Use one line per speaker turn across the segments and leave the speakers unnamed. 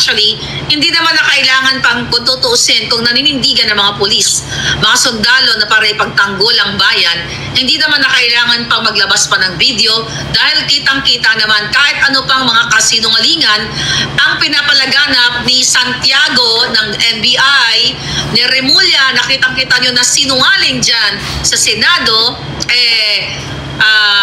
Actually, hindi naman na kailangan pang kung tutuusin, kung naninindigan ng mga pulis, mga sundalo na para ipagtanggol ang bayan, hindi naman na kailangan pang maglabas pa ng video dahil kitang-kita naman kahit ano pang mga kasinungalingan ang pinapalaganap ni Santiago ng NBI, ni Remulla, nakitang-kita nyo na sinungaling dyan sa Senado,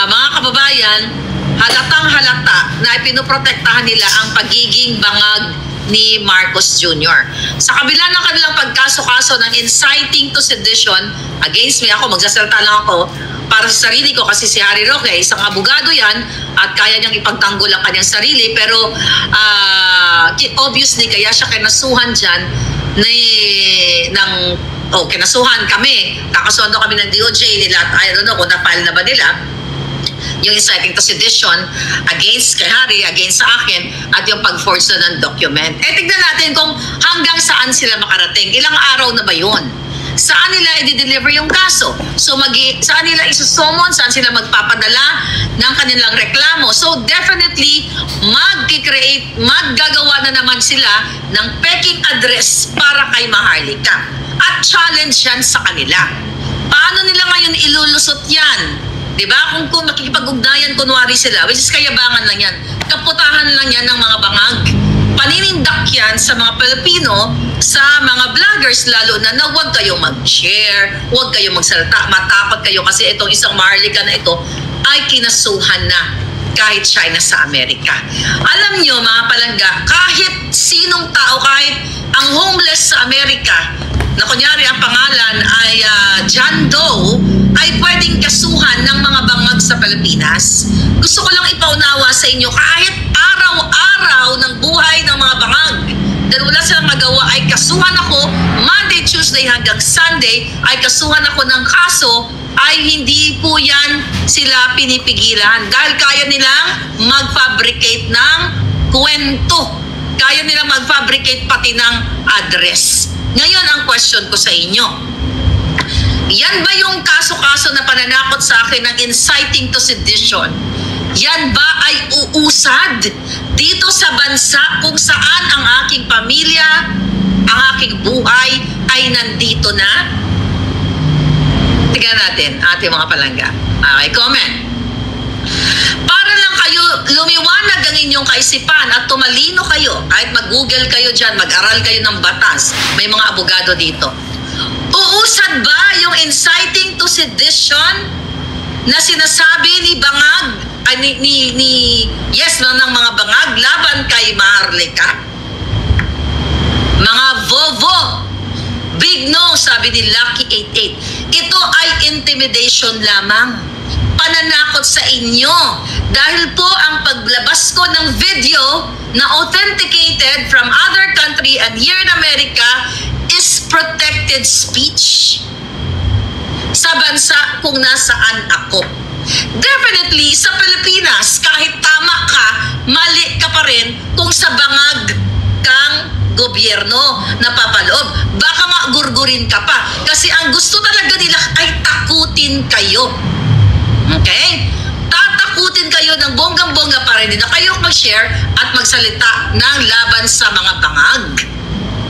mga kababayan, halatang halata na ipinoprotektahan nila ang pagiging bangag ni Marcos Jr. Sa kabila ng kanilang pagkaso-kaso ng inciting to sedition against me, ako magsasalita lang ako para sa sarili ko kasi si Harry Roque, isang abogado yan at kaya niyang ipagtanggol ang kanyang sarili, pero obviously kaya siya kinasuhan dyan kinasuhan kami, kakasuhan daw kami ng DOJ nila, I don't know kung na-file na ba nila yung inciting to sedition against kay Harry, against sa akin, at yung pag-forge na ng document. Tignan natin kung hanggang saan sila makarating. Ilang araw na ba yun? Saan nila i-deliver yung kaso? So saan nila isusumon? Saan sila magpapadala ng kanilang reklamo? So definitely, maggagawa na naman sila ng peking address para kay Maharlika. At challenge yan sa kanila. Paano nila ngayon ilulusot yan? Diba? Kung makikipag-ugnayan kunwari sila, which is kayabangan lang yan, kaputahan lang yan ng mga bangag. Paninindak yan sa mga Pilipino, sa mga vloggers lalo na huwag kayong mag-share, huwag kayong magsalita, matakot kayo kasi itong isang Maharlika na ito ay kinasuhan na kahit siya ay nasa Amerika. Alam nyo mga palangga, kahit sinong tao, kahit ang homeless sa Amerika, na kunyari ang pangalan ay John Doe, ay pwedeng kasuhan ng mga bangag sa Pilipinas. Gusto ko lang ipaunawa sa inyo, kahit araw-araw ng buhay ng mga bangag, dahil wala silang magawa, ay kasuhan ako, Monday, Tuesday hanggang Sunday, ay kasuhan ako ng kaso, ay hindi po yan sila pinipigilan. Dahil kaya nilang mag-fabricate ng kwento. Kaya nilang mag-fabricate pati ng address. Ngayon ang question ko sa inyo, yan ba yung kaso-kaso na pananakot sa akin ng inciting to sedition? Yan ba ay uusad dito sa bansa kung saan ang aking pamilya, ang aking buhay ay nandito na? Tignan natin ating mga palangga. Okay, comment. Para lang kayo lumiwanag ang inyong kaisipan at tumalino kayo, kahit mag-google kayo dyan, mag-aral kayo ng batas, may mga abogado dito. Uusad ba yung inciting to sedition na sinasabi ni Bangag, ng mga bangag laban kay Maharlika? Mga vovo, big no, sabi ni Lucky 88. Ito ay intimidation lamang, pananakot sa inyo, dahil po ang paglabas ko ng video na authenticated from other country and here in America is protected speech sa bansa kung nasaan ako. Definitely sa Pilipinas, kahit tama ka, mali ka pa rin kung sa bangag kang gobyerno na papaloob. Baka nga gurgurin ka pa kasi ang gusto talaga nila ay takutin kayo. Okay? Tatakutin kayo ng bonggang-bongga para hindi na kayo mag-share at magsalita ng laban sa mga bangag.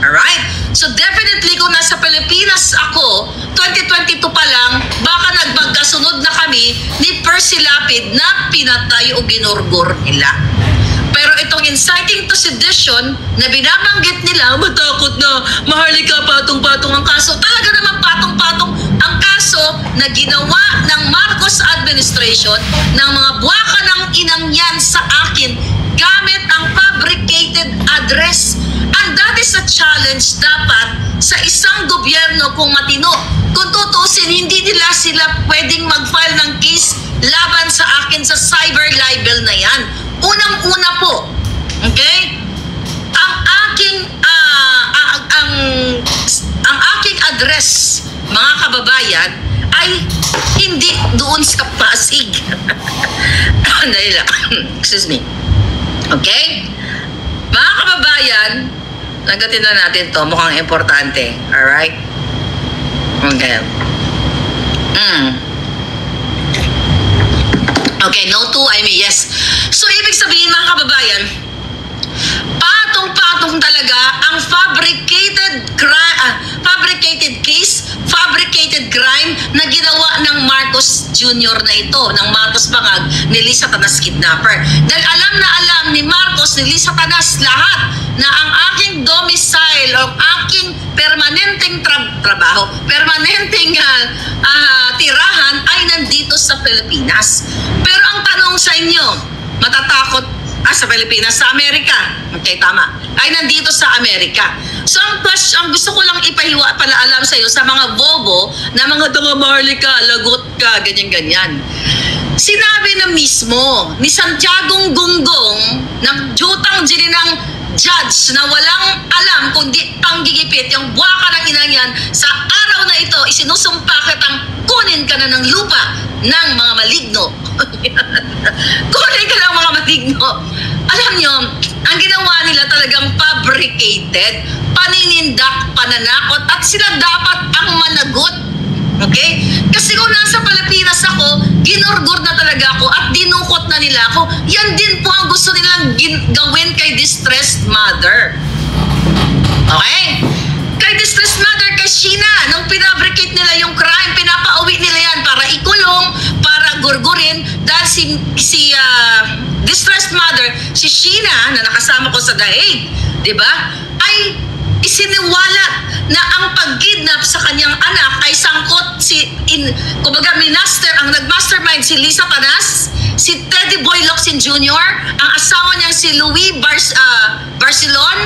Alright? So definitely kung nasa Pilipinas ako, 2022 pa lang, baka nagmagkasunod na kami ni Percy Lapid na pinatay o ginurgur nila. Pero itong inciting to sedition na binabanggit nila, matakot na, Maharlika, patong-patong ang kaso. Talaga naman patong-patong ang kaso na ginawa ng Marcos administration ng mga buwaka ng inang yan sa akin gamit ang fabricated address. And that is a challenge dapat sa isang gobyerno kung matino. Kung tutusin, hindi nila sila pwedeng mag-file ng case laban sa akin sa cyber libel na yan. Unang-una po, okay? Ang aking address, mga kababayan, ay hindi doon sa Pasig. Excuse me. Okay? Mga kababayan, nagatin na natin to, mukhang importante. Alright? Okay. Okay, no to, I mean yes. So, ibig sabihin mga kababayan, patong-patong kung talaga ang fabricated case, fabricated crime na ginawa ng Marcos Jr. na ito, ng Marcos Bangag ni Lisa Tanas kidnapper. Dahil alam na alam ni Marcos, ni Lisa Tanas lahat na ang aking domicile o aking permanenteng trabaho, permanenteng tirahan ay nandito sa Pilipinas. Pero ang tanong sa inyo, matatakot sa Pilipinas, sa Amerika. Okay, tama. Ay nandito sa Amerika. So ang gusto ko lang palaalam sa iyo sa mga bobo na mga Maharlika, lagot ka, ganyan-ganyan. Sinabi na mismo ni Santiago Gonggong ng jutang gininang judge na walang alam kundi panggigipit, yung buwaka ng inang yan, sa araw na ito, isinusumpa kitang kunin ka na ng lupa ng mga maligno. Kunin ka ng mga maligno. Alam nyo, ang ginawa nila talagang fabricated, paninindak, pananakot, at sila dapat ang managot. Okay? Kasi kung nasa Pilipinas ako, ginurgur na talaga ako at dinukot na nila ako. Yan din po ang gusto nilang gawin kay distressed mother. Okay? Kay distressed mother, kay Sheena, nung pinabricate nila yung crime, pinapauwi nila yan para ikulong, para gurgurin, dahil si distressed mother, si Sheena, na nakasama ko sa daig, di ba, ay isiniwalat na ang pag-kidnap sa kanyang anak ay sangkot kumbaga ang nag-mastermind si Lisa Tanas, si Teddy Boy Locsin Jr., ang asawa niya si Louis Barcelon,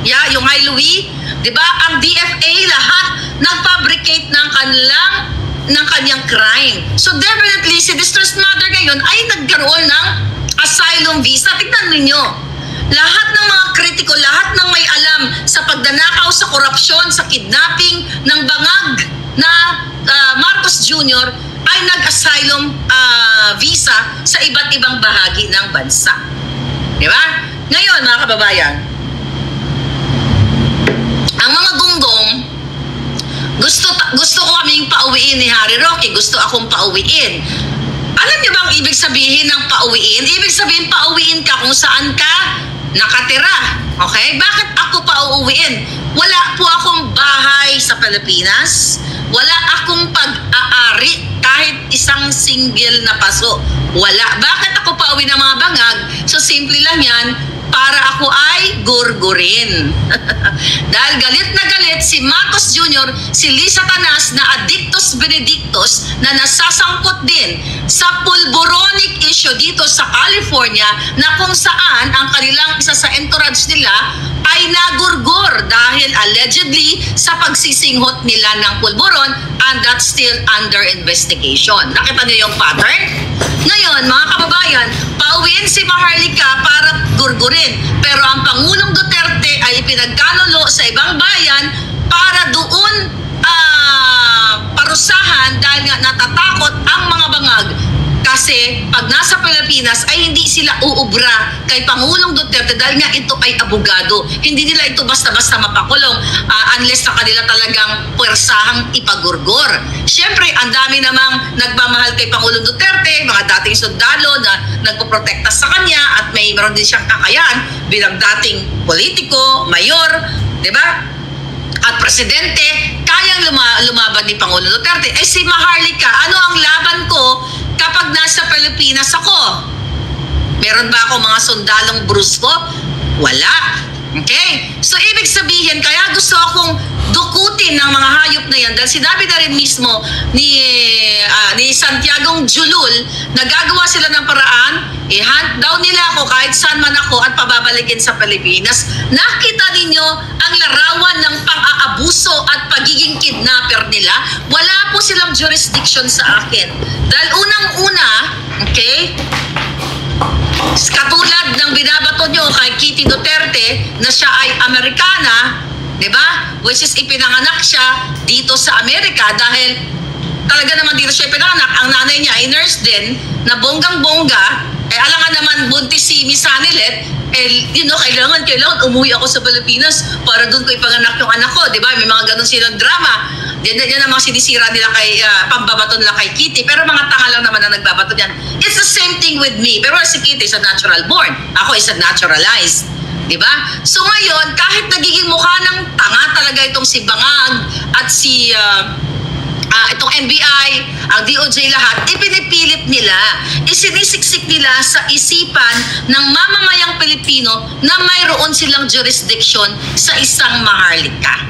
yung hi Louis, di ba? Ang DFA lahat nag-fabricate ng kanyang crime. So definitely si distressed mother ngayon ay nagkaroon ng asylum visa. Tignan ninyo. Lahat ng mga kritiko, lahat ng may alam sa pagdanakaw, sa korupsyon, sa kidnapping ng bangag na Marcos Jr. ay nag-asylum visa sa iba't ibang bahagi ng bansa. Di ba? Ngayon, mga kababayan, ang mga gunggong, gusto ko kaming pauwiin ni Harry Roque, gusto akong pauwiin. Alam niyo bang ibig sabihin ng pauwiin? Ibig sabihin pauwiin ka kung saan ka nakatira. Okay? Bakit ako pauuwiin? Wala po akong bahay sa Pilipinas. Wala akong pag-aari kahit isang single na paso. Wala. Bakit ako pauwi ng mga bangag? So simple lang yan, para ako ay gurgurin. Dahil galit na galit si Marcos Jr., si Lisa Tanas na addictus benedictus na nasasangkot din sa pulboronic issue dito sa California na kung saan ang kanilang isa sa entourage nila ay nagurgur dahil allegedly sa pagsisinghot nila ng pulboron, and that's still under investigation. Nakita niyo yung pattern? Ngayon, mga kababayan, pauwiin si Maharlika para gurgurin. Pero ang Pangulong Duterte ay pinagkanulo sa ibang bayan para doon parusahan dahil nga natatakot ang mga bangag. Kasi pag nasa Pilipinas ay hindi sila uubra kay Pangulong Duterte dahil nga ito ay abogado. Hindi nila ito basta-basta mapakulong unless na kanila talagang puwersahang ipagurgor. Siyempre, ang dami namang nagmamahal kay Pangulong Duterte, mga dating sundalo na nagpoprotekta sa kanya at mayroon din siyang kakayahan bilang dating politiko, mayor, di ba? At presidente, kayang lumaban ni Pangulong Duterte. Eh si Maharlika, ano ang laban ko kapag nasa Pilipinas ako? Meron ba ako mga sundalong brusko? Wala. Okay? So ibig sabihin, kaya gusto akong dukutin ng mga hayop na yan dahil sinabi na rin mismo ni Santiago Julul na gagawa sila ng paraan, i-hunt daw nila ako kahit saan man ako at pababalikin sa Pilipinas. Nakita ninyo ang larawan ng pang-aabuso at pagiging kidnapper nila. Wala po silang jurisdiction sa akin. Dahil unang-una, okay, katulad ng binabato nyo kay Kitty Duterte na siya ay Amerikana, di ba? Which is ipinanganak siya dito sa Amerika dahil talaga naman dito siya ipinanganak. Ang nanay niya ay nurse din na bonggang-bongga. Eh alangan naman buntis si Miss Hanilet, kailangan umuwi ako sa Pilipinas para doon ko ipanganak yung anak ko, di ba? May mga ganun silang drama. Yan ang mga sinisira nila kay, pambabato nila kay Kitty. Pero mga tanga lang naman na nagbabato yan. It's the same thing with me. Pero si Kitty is a natural born. Ako is a naturalized. Diba? So ngayon, kahit nagiging mukha ng tanga talaga itong si Bangag at si itong NBI, ang DOJ lahat, ipinipilit nila, isinisiksik nila sa isipan ng mamamayang Pilipino na mayroon silang jurisdiction sa isang Maharlika.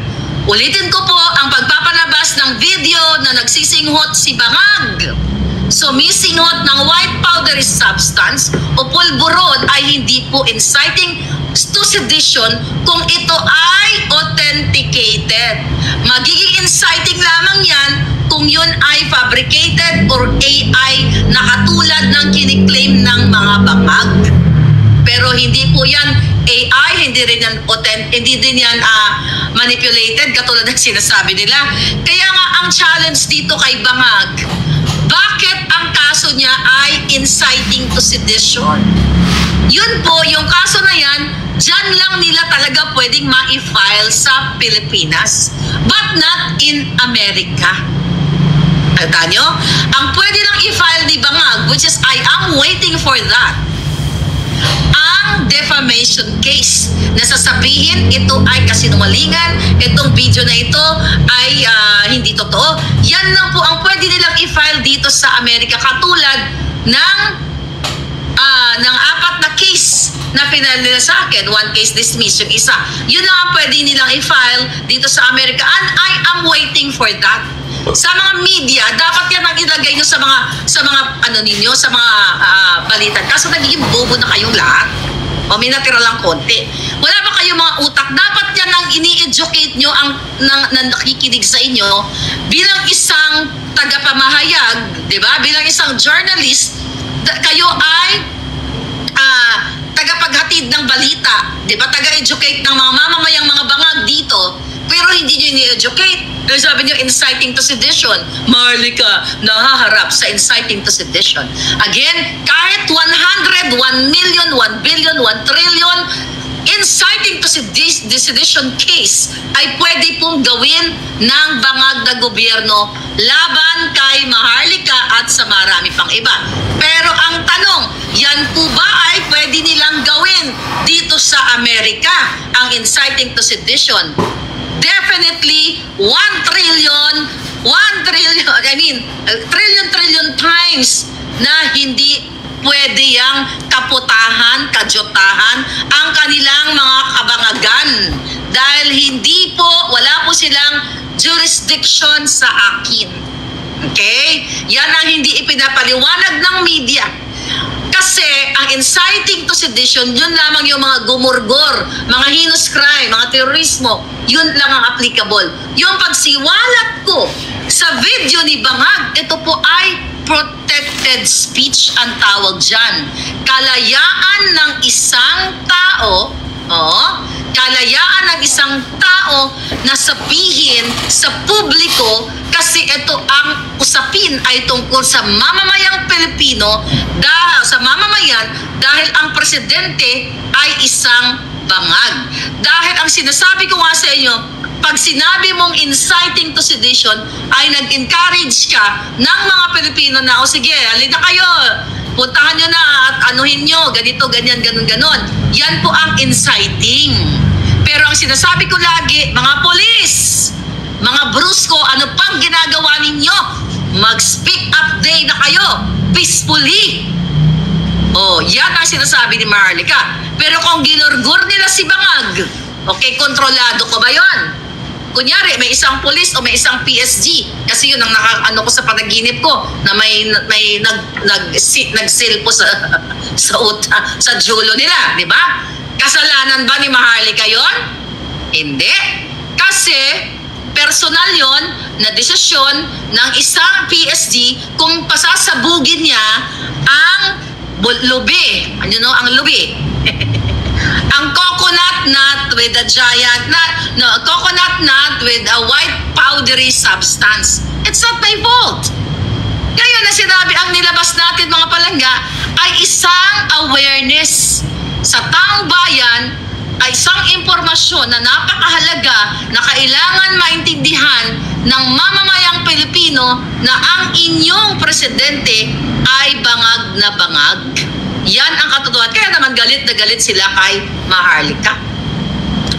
Ulitin ko po ang pagpapalabas ng video na nagsisinghot si Bangag. Sumisinghot ng white powdery substance o pulburon ay hindi po inciting to sedition kung ito ay authenticated. Magiging inciting lamang yan kung yun ay fabricated or AI na katulad ng kiniklaim ng mga Bangag. Pero hindi po yan AI, hindi rin yan hindi din yan manipulated katulad ng sinasabi nila. Kaya nga ang challenge dito kay Bangag, bakit ang kaso niya ay inciting to sedition? Yun po, yung kaso na yan, dyan lang nila talaga pwedeng ma-file sa Pilipinas, but not in America. Tanda nyo? Ang pwede lang i-file ni Bangag, which is I am waiting for that, ang defamation case na sasabihin ito ay kasinungalingan, itong video na ito ay hindi totoo. Yan lang po ang pwede nilang i-file dito sa Amerika, katulad ng 4 na case na pinal nila sa akin. 1 case dismissed, yung isa. Yun lang ang pwede nilang i-file dito sa Amerika, and I am waiting for that. Sa mga media, dapat yan ang ilagay nyo sa mga ano ninyo, sa mga balitan. Kaso nagiging bobo na kayong lahat. O may natira lang konti. Wala ba kayong mga utak? Dapat yan ang ini-educate nyo ang nakikinig sa inyo bilang isang tagapamahayag, di ba? Bilang isang journalist, kayo ay tagapaghatid ng balita, di ba? Taga-educate ng mga mamamayang mga Bangag dito, pero hindi nyo ini-educate. Dahil sabi nyo, inciting to sedition. Maharlika, nahaharap sa inciting to sedition. Again, kahit 100, 1 million, 1 billion, 1 trillion, inciting to sedition case ay pwede pong gawin ng Bangag na gobyerno laban kay Maharlika at sa marami pang iba. Pero ang tanong, yan po ba ay pwede nilang gawin dito sa Amerika, ang inciting to sedition? Definitely 1 trillion, trillion times na hindi pwede yang kaputahan, kajotahan ang kanilang mga kabangagan dahil wala po silang jurisdiction sa akin. Okay? Yan ang hindi ipinapaliwanag ng media. Kasi ang inciting to sedition, yun lamang yung mga gumurgor, mga heinous crime, mga terorismo, yun lang ang applicable. Yung pagsiwalat ko sa video ni Bangag, ito po ay protected speech ang tawag dyan. Kalayaan ng isang tao, kalayaan ng isang tao na sabihin sa publiko, kasi ito ang usapin ay tungkol sa mamamayang Pilipino, sa mamamayan, dahil ang presidente ay isang Bangag. Dahil ang sinasabi ko nga sa inyo, pag sinabi mong inciting to sedition, ay nag-encourage ka ng mga Pilipino na, sige, halina kayo, puntahan nyo na at anuhin nyo, ganito, ganyan, ganon. Yan po ang inciting. Pero ang sinasabi ko lagi, mga polis, mga brusko, ano pang ginagawa ninyo? Mag-speak up day na kayo, peacefully. Yan ang sinasabi ni Maharlika. Pero kung ginurgur nila si Bangag, okay, kontrolado ko ba yun? Kunyari, may isang pulis o may isang PSG, kasi yun ang nakaano ko sa panaginip ko, na may nag-seal po sa julo nila, di ba? Kasalanan ba ni Maharlika yun? Hindi. Kasi personal yon na desisyon ng isang PSG kung pasasabugin niya ang lubi. Ang lubi. Ang coconut nut with a coconut nut with a white powdery substance. It's not my fault. Ngayon na sinabi, ang nilabas natin mga palangga ay isang awareness sa taong bayan, ay isang impormasyon na napakahalaga na kailangan maintindihan ng mamamayang Pilipino na ang inyong presidente ay Bangag na Bangag. Yan ang katotohanan. Kaya naman galit na galit sila kay Maharlika.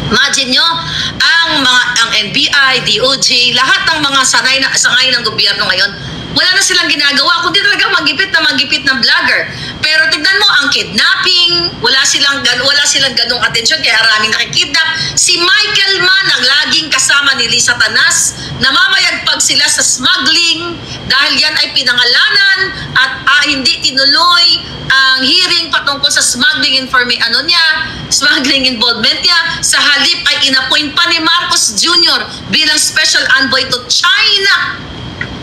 Imagine nyo, ang NBI, DOJ, lahat ng mga sangay ng gobyerno ngayon, wala na silang ginagawa, kundi talaga magipit ng vlogger. Pero tignan mo, ang kidnapping, wala silang ganong atensyon, kaya maraming nakikidnap. Si Michael Mann, ang laging kasama ni Lisa Tanas, namamayagpag sila sa smuggling, dahil yan ay pinangalanan at hindi tinuloy ang hearing patungkol sa smuggling smuggling involvement niya. Sa halip ay inappoint pa ni Marcos Jr. bilang special envoy to China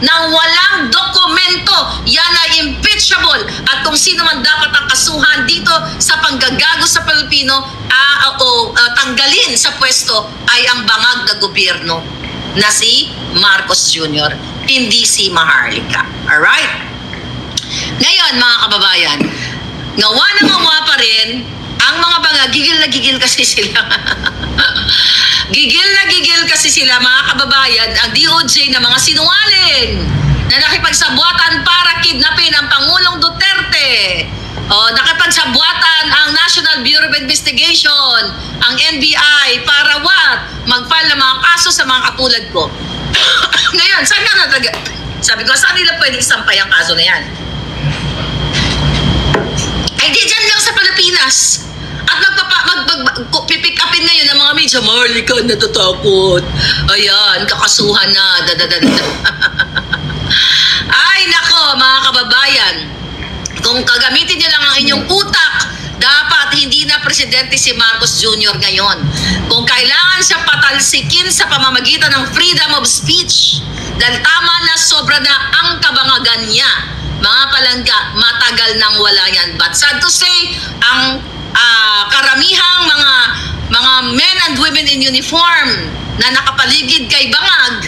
nang walang dokumento. Yan ay impeachable. At kung sino man dapat ang kasuhan dito sa panggagago sa Pilipino tanggalin sa pwesto ay ang bangag na gobyerno na si Marcos Jr., hindi si Maharlika. Alright? Ngayon, mga kababayan, ngawa na ngawa pa rin ang mga bangag. Gigil na gigil kasi sila. Gigil na gigil kasi sila, mga kababayan, ang DOJ na mga sinungaling na nakipagsabwatan para kidnapin ang Pangulong Duterte. Nakipagsabwatan ang National Bureau of Investigation, ang NBI, para what? Mag-file ng mga kaso sa mga katulad ko. Ngayon, saan na nataga? Sabi ko, saan nila pwede isampay ang kaso na yan? Ay, di dyan lang sa Pilipinas. At pipick upin ngayon ng mga media, Maharlika, natatakot. Ayan, kakasuhan na. Ay, nako, mga kababayan. Kung kagamitin nyo lang ang inyong utak, dapat hindi na presidente si Marcos Jr. ngayon. Kung kailangan siya patalsikin sa pamamagitan ng freedom of speech, dahil tama na, sobra na ang kabangagan niya. Mga palangga, matagal nang wala yan. But sad to say, ang karamihang mga men and women in uniform na nakapaligid kay bangag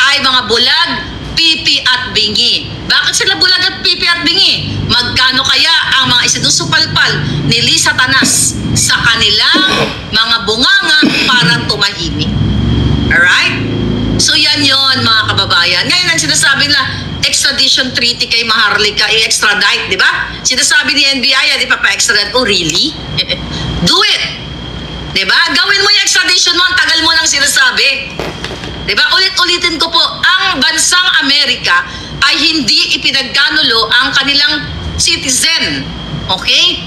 ay mga bulag, pipi at bingi. Bakit sila bulag at pipi at bingi? Magkano kaya ang mga isinusupalpal ni Lisa Tanas sa kanilang mga bunganga para tumahimik? Alright? So yan yon, mga kababayan. Ngayon ang sinasabi nila, extradition treaty kay Maharlika, i-extradite, di ba? Sinasabi ni NBI, di pa pa-extradite. Oh, really? Do it! Di ba? Gawin mo yung extradition mo, ang tagal mo nang sinasabi. Di ba? Ulit-ulitin ko po, ang bansang Amerika ay hindi ipinagkanulo ang kanilang citizen. Okay?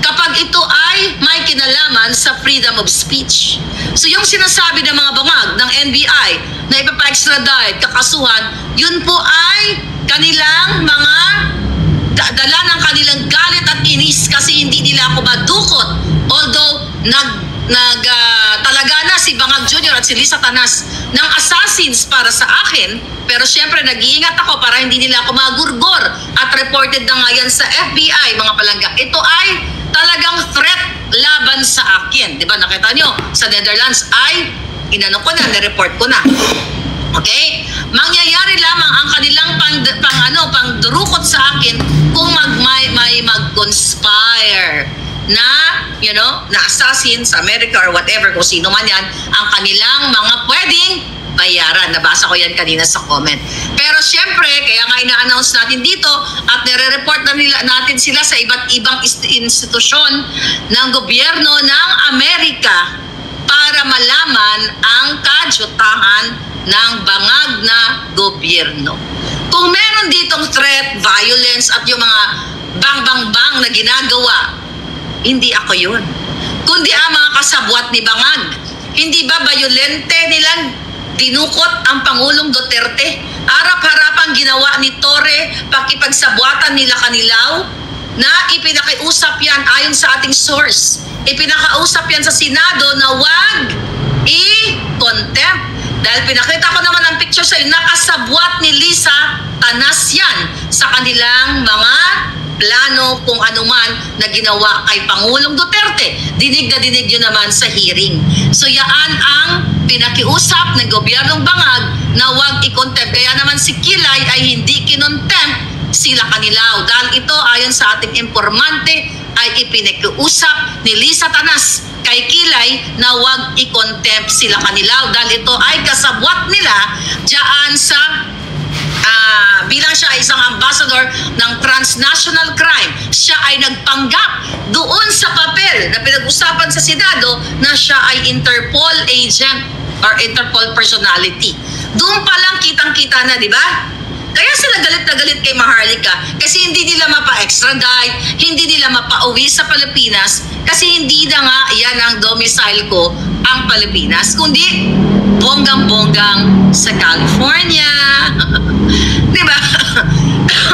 Kapag ito ay may kinalaman sa freedom of speech. So yung sinasabi ng mga bangag ng NBI na ipapa-extradite, kakasuhan, yun po ay kanilang mga dala ng kanilang galit at inis kasi hindi nila ako madukot. Although talaga na si Bangag Jr. at si Lisa Tanas ng assassins para sa akin, pero syempre nag-iingat ako para hindi nila ako magurgor at reported na nga yan sa FBI, mga palangga. Ito ay talagang threat laban sa akin. Di ba nakita nyo? Sa Netherlands ay inano ko na, nireport ko na. Okay? Mangyayari lamang ang kanilang pangdurukot sa akin kung may mag-conspire na, na assassin sa America or whatever, kung sino man yan, ang kanilang mga pwedeng bayaran. Nabasa ko yan kanina sa comment. Pero syempre, kaya nga ina-announce natin dito at nire-report na natin sila sa iba't ibang institusyon ng gobyerno ng Amerika para malaman ang kadyutahan ng bangag na gobyerno. Kung meron ditong threat, violence at yung mga bang-bang-bang na ginagawa, hindi ako yun. Kundi ang mga kasabwat ni Bangag. Hindi ba violente nilang dinukot ang Pangulong Duterte? Harap-harapang ginawa ni Torre, pakipagsabwatan nila Kanilaw, na ipinakiusap yan ayon sa ating source. Ipinakausap yan sa Senado na wag i-contempt. Dahil pinakita ko naman ang picture sa'yo, nakasabwat ni Lisa Tanas yan sa kanilang mga plano kung anuman na ginawa kay Pangulong Duterte. Dinig na dinig yun naman sa hearing. So yaan ang pinakiusap ng gobyernong Bangag na huwag i-contempt. Kaya naman si Kilay ay hindi kinontempt sila Kanilaw. Dahil ito ayon sa ating informante ay ipinakiusap ni Lisa Tanas kay Kilay na huwag i-contempt sila Kanilaw. Dahil ito ay kasabwat nila dyan sa bilang siya ay isang ambassador ng transnational crime. Siya ay nagpanggap Interpol agent or Interpol personality. Doon pa lang kitang-kita na, di ba? Kaya sila galit na galit kay Maharlika kasi hindi nila mapa-extradite, hindi nila mapa-uwi sa Pilipinas kasi hindi na nga yan ang domicile ko, ang Pilipinas, kundi bonggang-bonggang sa California. Di ba?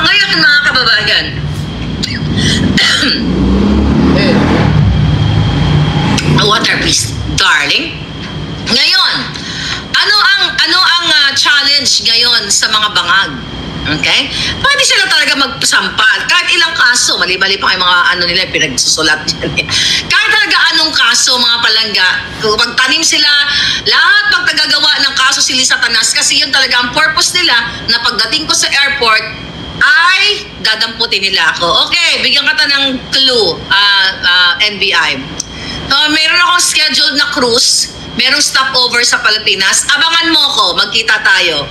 Ngayon mga kababayan, water please, darling. Ngayon, ano ang challenge ngayon sa mga bangag? Okay? Pwede sila talaga magsampal. Kahit ilang kaso, mali-mali pa yung mga nila, pinagsusulat yan. Kahit talaga anong kaso, mga palangga, kung magtanim sila, lahat pagtagagawa ng kaso sila Satanas, kasi yun talaga ang purpose nila na pagdating ko sa airport, ay dadamputin nila ako. Okay, bigyan ka ng clue, NBI. Meron akong scheduled na cruise, merong stopover sa Pilipinas. Abangan mo ko, magkita tayo.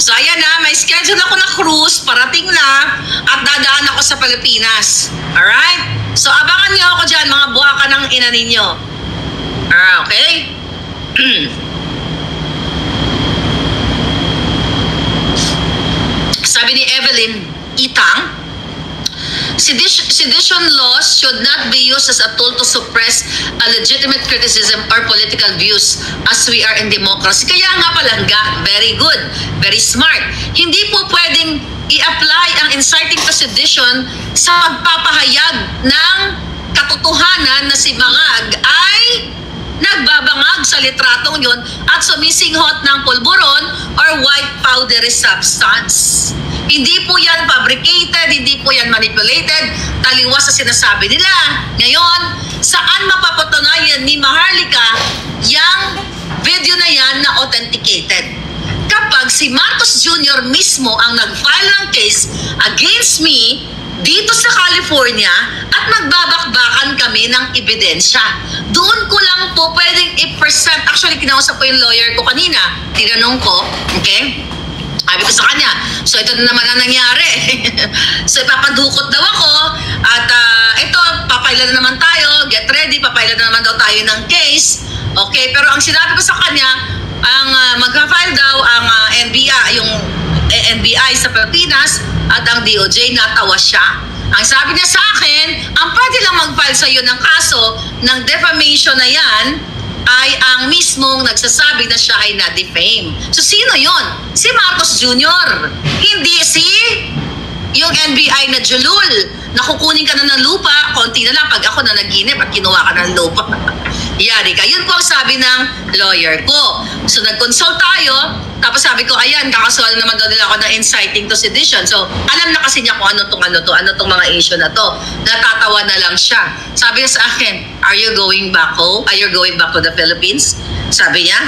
So ayan na, may schedule ako na cruise, parating na, at dadaan ako sa Pilipinas. Alright? So abangan niyo ako dyan, mga buwaka ng ina ninyo. Okay? Sabi ni Evelyn Itang, sedition laws should not be used as a tool to suppress a legitimate criticism or political views as we are in democracy. Kaya nga palangga, very good, very smart. Hindi po pwedeng i-apply ang inciting to sedition sa pagpapahayag ng katotohanan na si Bangag ay nagbabangag sa litratong yon at sumisinghot ng pulburon or white powdery substance. Hindi po yan fabricated, hindi po yan manipulated, taliwas sa sinasabi nila. Ngayon, saan mapapatunayan ni Maharlika yung video na yan na authenticated? Kapag si Marcos Jr. mismo ang nag-file ng case against me dito sa California at magbabakbakan kami ng ebidensya. Doon ko lang po pwedeng i-present. Actually, kinausap ko yung lawyer ko kanina. Tinanong ko, okay? Sabi ko sa kanya, so ito na naman ang nangyari. So ipapadukot daw ako at ito, papailan na naman tayo, get ready, papailan na naman daw tayo ng case. Okay, pero ang sinabi ko sa kanya, ang magpa-file daw ang yung NBI sa Pilipinas at ang DOJ, natawa siya. Ang sabi niya sa akin, ang pwede lang mag-file sa iyo ng kaso ng defamation na yan ay ang mismong nagsasabi na siya ay na-defame. So sino yon? Si Marcos Jr. Hindi si yung NBI na Julul. Nakukunin ka na ng lupa, konti na lang pag ako na naginip at kinuha ka ng lupa. Yari ka. Yun po ang sabi ng lawyer ko. So nag-consult tayo, tapos sabi ko, ayan, kakasuhan naman daw nila ako ng inciting to sedition. So alam na kasi niya kung ano tong mga issue na to. Natatawa na lang siya. Sabi niya sa akin, are you going back home? Are you going back to the Philippines? Sabi niya.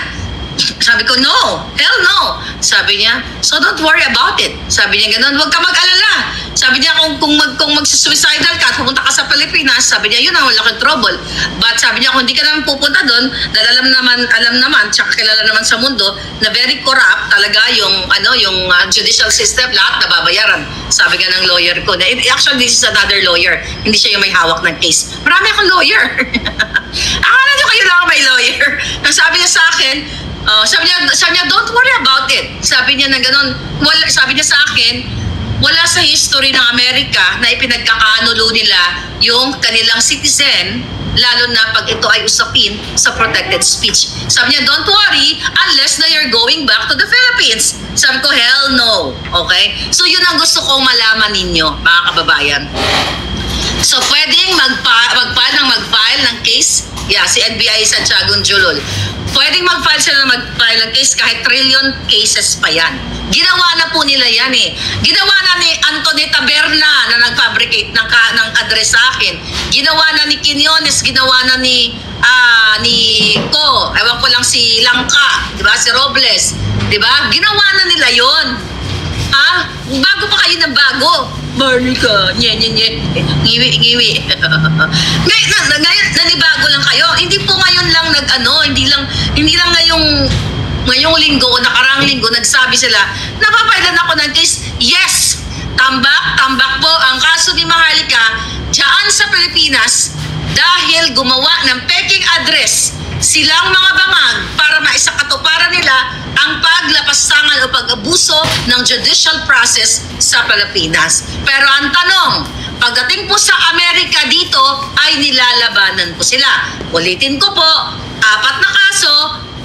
Sabi ko, no. Hell no. Sabi niya, so don't worry about it. Sabi niya ganun, huwag ka mag-alala. Sabi niya, kung mag-suicidal ka, pupunta ka sa Pilipinas, sabi niya, yun ang malaking trouble. But sabi niya, kung hindi ka naman pupunta doon, dahil alam naman, tsaka kilala naman sa mundo, na very corrupt talaga yung judicial system, lahat nababayaran. Sabi nga ng lawyer ko. Actually, this is another lawyer. Hindi siya yung may hawak ng case. Marami akong lawyer. Akala niyo kayo lang may lawyer. Sabi niya sa akin, sabi niya, don't worry about it. Sabi niya na gano'n, sabi niya sa akin, wala sa history ng Amerika na ipinagkakanulo nila yung kanilang citizen, lalo na pag ito ay usapin sa protected speech. Sabi niya, don't worry unless na you're going back to the Philippines. Sabi ko, hell no. Okay? So yun ang gusto kong malaman ninyo, mga kababayan. So pwedeng mag-file ng case, si NBI Santiago Julul. Pwedeng mag-file ng case kahit trillion cases pa yan. Ginawa na po nila yan eh. Ginawa na ni Anthony Taberna na nag-fabricate ng address sa akin. Ginawa na ni Quinones, ginawa na ni Ko, ewan ko lang si Langka, di ba? Si Robles, di ba? Ginawa na nila yon. Ha? Bago pa kayo ng bago. Maharlika, ngiwi. Ngayon, nanibago lang kayo. Hindi po ngayon lang hindi lang ngayong linggo o nakarang linggo nagsabi sila, napapailan ako ng case. Yes, tambak po ang kaso ni Maharlika dyan sa Pilipinas dahil gumawa ng peking address silang mga bangag para maisakatuparan nila ang paglapastangan o pag-abuso ng judicial process sa Pilipinas. Pero ang tanong, pagdating po sa Amerika dito ay nilalabanan po sila. Ulitin ko po, 4 na kaso,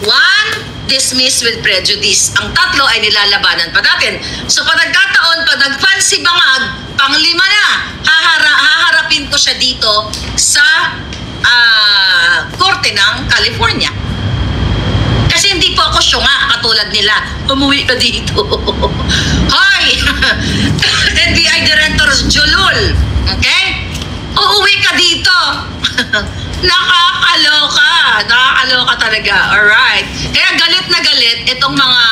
1 dismissed with prejudice. Ang 3 ay nilalabanan pa natin. So pag nagkataon, pag nag-file si bangag, pang-5 na, haharapin ko siya dito sa Korte ng California. Kasi hindi po ako syunga katulad nila. Umuwi ka dito. Hoy! NBI Director Jolol. Okay? Uuwi ka dito. Nakakaloka. Nakakaloka talaga. Alright. Kaya galit na galit itong mga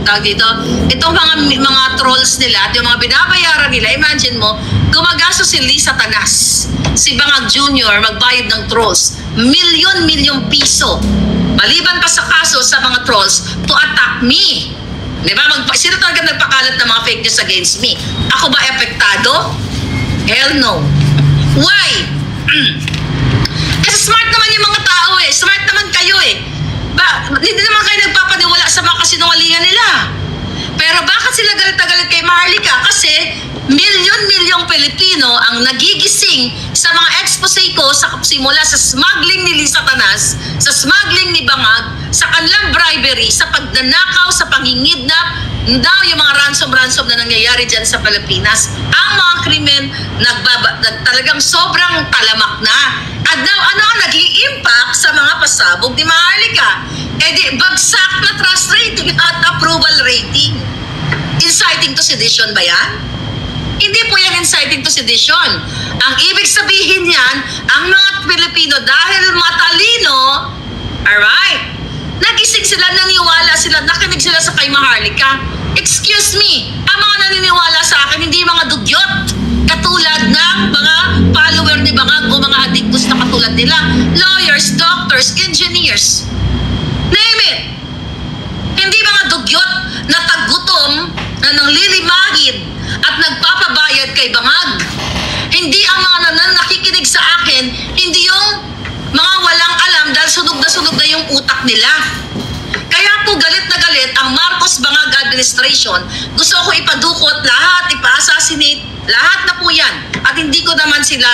tawag dito, itong mga trolls nila at yung mga binabayaran nila. Imagine mo, gumagastos si Lisa Tanas, si Bangag Jr. magbayad ng trolls. Milyon piso. Maliban pa sa kaso sa mga trolls to attack me. Diba? Sino talaga nagpakalat ng mga fake news against me? Ako ba epektado? Hell no. Why? Kasi smart naman yung mga tao eh. Smart naman kayo eh. Hindi naman kayo nagpapaniwala sa mga kasinungalingan nila. Pero bakit sila galit na galit kay Maharlika? Kasi milyon-milyong Pilipino ang nagigising sa mga expose ko simula sa smuggling ni Lisa Tanas, sa smuggling ni Bangag, sa kanilang bribery, sa pagnanakaw, sa pangingidnap, daw yung mga ransom-ransom na nangyayari dyan sa Pilipinas. Ang mga krimen talagang sobrang talamak na. At now, ano ang nag-i-impact sa mga pasabog ni Maharlika? Eh di, bagsak na trust rating at approval rating. Inciting to sedition ba yan? Hindi po yan inciting to sedition. Ang ibig sabihin yan, ang mga Pilipino dahil matalino, alright, nagising sila, naniwala sila, nakinig sila sa kay Maharlika. Excuse me, ang mga naniniwala sa akin, hindi mga dugyot. Katulad ng mga follower ni Bangag o mga adiktos na katulad nila. Lawyers, doctors, engineers. Name it. Hindi mga dugyot na tagutom na nanglilimahid at nagpapabayad kay Bangag. Hindi ang mga nakikinig sa akin, hindi yung mga walang alam dahil sunog na yung utak nila. Kaya po galit na galit ang Marcos Bangag administration. Gusto ko ipadukot lahat, ipa-assassinate, lahat na po yan. At hindi ko naman sila,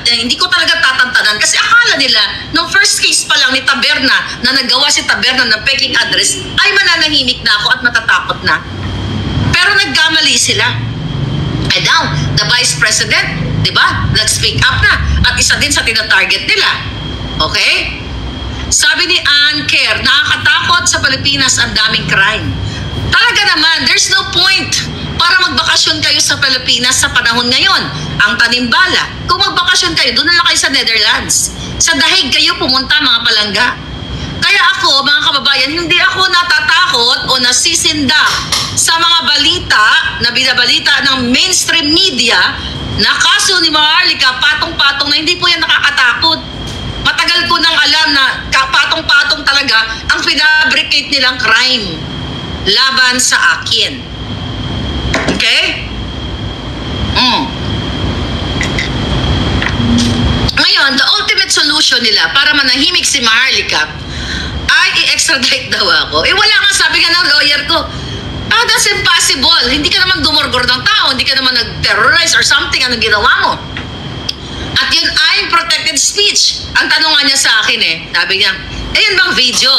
hindi ko talaga tatantanan. Kasi akala nila, nung first case pa lang ni Taberna, na nagawa si Taberna ng peking address, ay mananahimik na ako at matatakot na. Pero nagkamali sila. And now, the Vice President, di ba, nag-speak up na. At isa din sa tinatarget nila. Okay? Sabi ni Ann Kerr, nakakatakot sa Pilipinas ang daming crime. Talaga naman, there's no point para magbakasyon kayo sa Pilipinas sa panahon ngayon. Ang tanimbala, kung magbakasyon kayo, doon na lang kayo sa Netherlands. Sa Dahig kayo pumunta, mga palangga. Kaya ako, mga kababayan, hindi ako natatakot o nasisinda sa mga balita na binabalita ng mainstream media na kaso ni Maharlika, patong-patong na hindi po yan nakakatakot. Matagal ko nang alam na patong-patong talaga ang pinabricate nilang crime laban sa akin. Okay? Ngayon, the ultimate solution nila para manahimik si Maharlika ay i-extradite daw ako. Eh wala nga, sabi nga ng lawyer ko, that's impossible. Hindi ka naman dumurgor ng tao, hindi ka naman nag-terrorize or something, anong ginawa mo? At yun ay protected speech. Ang tanong nga niya sa akin sabi niya, yun bang video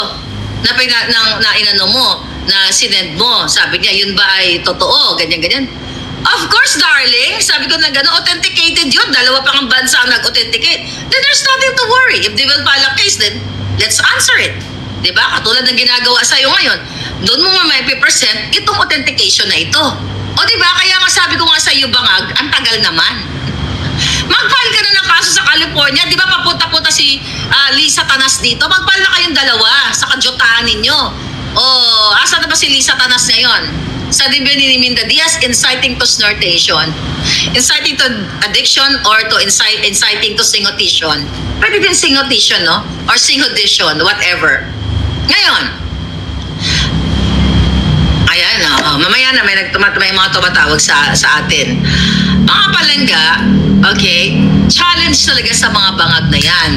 na inano mo, na sinend mo? Sabi niya, yun ba ay totoo? Ganyan. Of course, darling. Sabi ko na gano'n, authenticated yun. Dalawa pang bansa ang nag-authenticate. Then there's nothing to worry. If they will file a case, then let's answer it. Diba? Katulad ng ginagawa sa'yo ngayon. Doon mo may present itong authentication na ito. O diba? Kaya nga sabi ko nga sa'yo, Bangag, ang tagal naman. Mag-file ka na ng kaso sa California. Di ba papunta-punta si Lisa Tanas dito? Mag-file na kayong dalawa sa kadyutahan ninyo. O, asa na ba si Lisa Tanas ngayon? Sa debut ni Minda Diaz, inciting to snortation. Inciting to addiction or to inciting to singotition. Pwede din singotition, no? Or singotition, whatever. Ngayon, ayan, mamaya na may mga tumatawag sa atin. Mga palangga, okay, challenge talaga sa mga bangag na yan.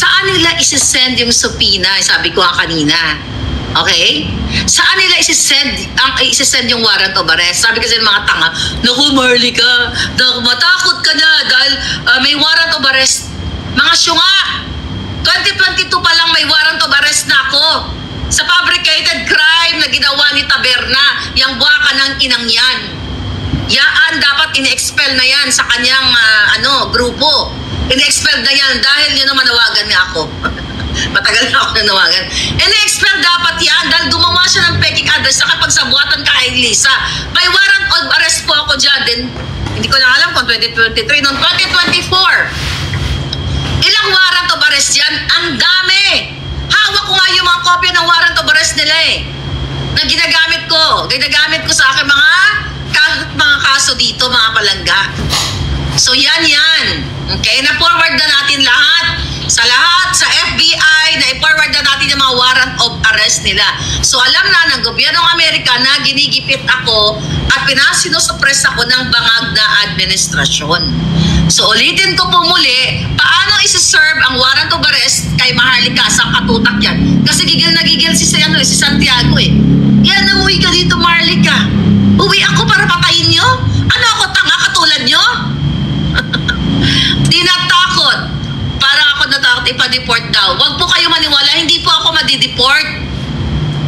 saan nila isisend yung subpoena? Sabi ko nga kanina. Okay? Saan nila isisend yung warrant of arrest? Sabi kasi ng mga tanga, naku Marlica, matakot ka na dahil may warrant of arrest. Mga syunga, 2022 pa lang may warrant of arrest na ako sa fabricated crime na ginawa ni Taberna, yung buwaka ng inang yan. Yaan, dapat in-expel na yan sa kanyang grupo. In-expel na yan dahil yun ang manawagan niya ako. Matagal na ako nanawagan. In-expel dapat yan dahil gumawa siya ng peking address sa kapagsabuatan kay Lisa. May warrant of arrest po ako dyan din. Hindi ko na alam kung 2023. Noong 2024, ilang warrant of arrest yan? Ang dami! Hawak ko nga yung mga kopya ng warrant of arrest nila na ginagamit ko. Ginagamit ko sa akin mga kaso dito, mga palangga. So yan. Okay? Na-forward na natin lahat. Sa FBI, na i-forward na natin yung mga warrant of arrest nila. So alam na ng gobyernong Amerika na ginigipit ako at pinasinusupress ako ng bangag na administrasyon. So ulitin ko po muli, paano isi-serve ang warrant of arrest kay Maharlika sa katutak yan? Kasi gigil na gigil si Santiago Yan, umuwi ka dito Maharlika. Uwi ako para patayin nyo? Ano ako, tanga katulad nyo? Di natakot. Para ako natakot ipa-deport daw. Huwag po kayo maniwala, hindi po ako madi-deport.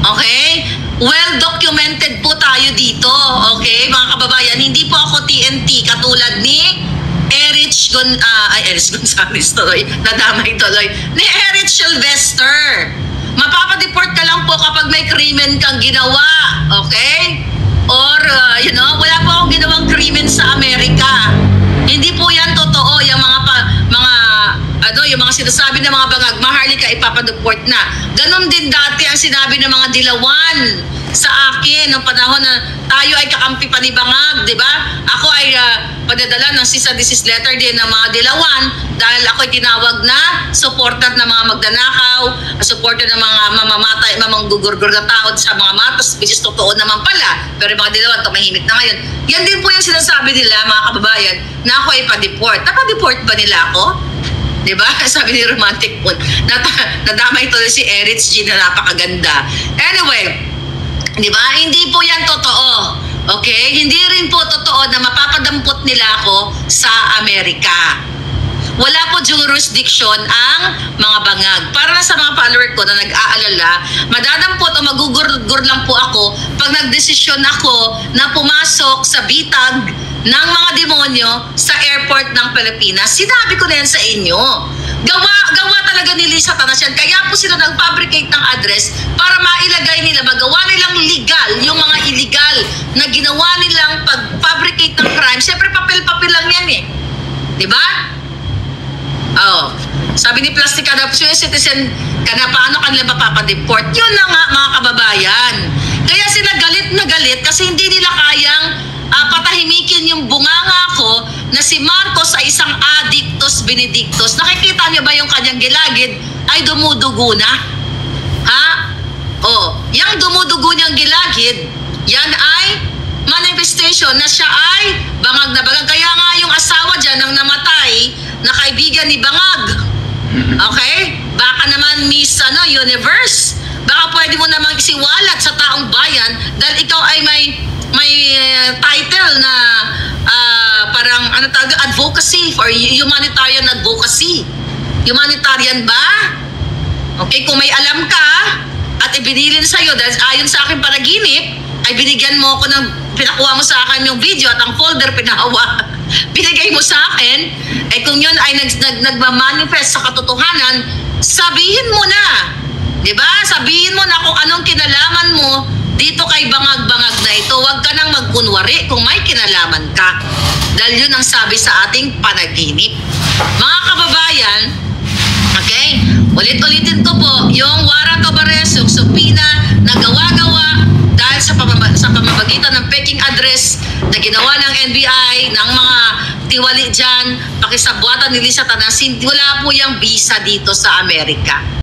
Okay? Well documented po tayo dito. Okay, mga kababayan, hindi po ako TNT katulad ni Erich Gonzalez tuloy. Nadamay tuloy. Ni Erich Sylvester. Mapapa-deport ka lang po kapag may krimen kang ginawa. Okay? Or, wala po akong ginawang krimen sa Amerika. Hindi po yan totoo. Yung yung mga sinasabi ng mga bangag, Maharlika, ipapadeport na. Ganon din dati ang sinabi ng mga dilawan sa akin noong panahon na tayo ay kakampi pa ni Bangag, di ba? Ako ay padadala ng cease and desist letter din ng mga dilawan dahil ako ay tinawag na supporter ng mga magnanakaw, supporter ng mga mamamatay, mamanggugurgur na tao sa mga matas, which is totoo naman pala. Pero yung mga dilawan, tumahimik na ngayon. Yan din po yung sinasabi nila, mga kababayan, na ako ay pa-deport. Napa-deport ba nila ako? Diba? Sabi ni Romantic Moon. Nadamay tuloy si Erich G na napakaganda. Anyway, diba? Hindi po yan totoo. Okay? Hindi rin po totoo na mapapadampot nila ako sa Amerika. Wala po jurisdiction ang mga bangag. Para sa mga follower ko na nag-aalala, madadampot o magugur lang po ako pag nagdesisyon ako na pumasok sa bitag ng mga demonyo sa airport ng Pilipinas. Sinabi ko na yan sa inyo. Gawa talaga ni Lisa Tanasian. Kaya po sila nag-fabricate ng address para mailagay nila, magawa nilang legal, yung mga illegal na ginawa nilang pag-fabricate ng crime. Siyempre, papel-papel lang yan Diba? Oh. Sabi ni Plastic Adoption Citizen, paano kanila mapapadeport? Yun na nga, mga kababayan. Kaya sila galit na galit kasi hindi nila kayang patahimikin yung bunganga ko na si Marcos ay isang addictus benedictus. Nakikita niyo ba yung kanyang gilagid ay dumudugo na? Ha? Oh, yung dumudugo niyang gilagid, yan ay manifestation na siya ay bangag na bangag. Kaya nga yung asawa dyan ng namatay na kaibigan ni Bangag. Okay? Baka naman Miss Universe. Baka pwede mo namang isiwalat sa taong bayan dahil ikaw ay may title na parang advocacy for humanitarian advocacy. Humanitarian ba? Okay, kung may alam ka at ibinilin sa'yo dahil ayon sa aking panaginip, ay binigyan mo ako ng, pinakuha mo sa akin yung video at ang folder pinahawa, binigay mo sa akin, kung yun ay nagmamanifest sa katotohanan, sabihin mo na. Diba? Sabihin mo na kung anong kinalaman mo dito kay bangag-bangag na ito. Huwag ka nang magkunwari kung may kinalaman ka. Dahil yun ang sabi sa ating panaginip. Mga kababayan, okay? Ulit-ulitin ko po, yung warrant of arrest, yung subpoena na gawa-gawa dahil sa pamamagitan ng peking address na ginawa ng NBI, ng mga tiwali dyan, pakisabuatan ni Lisa Tanasian, wala po yung visa dito sa Amerika.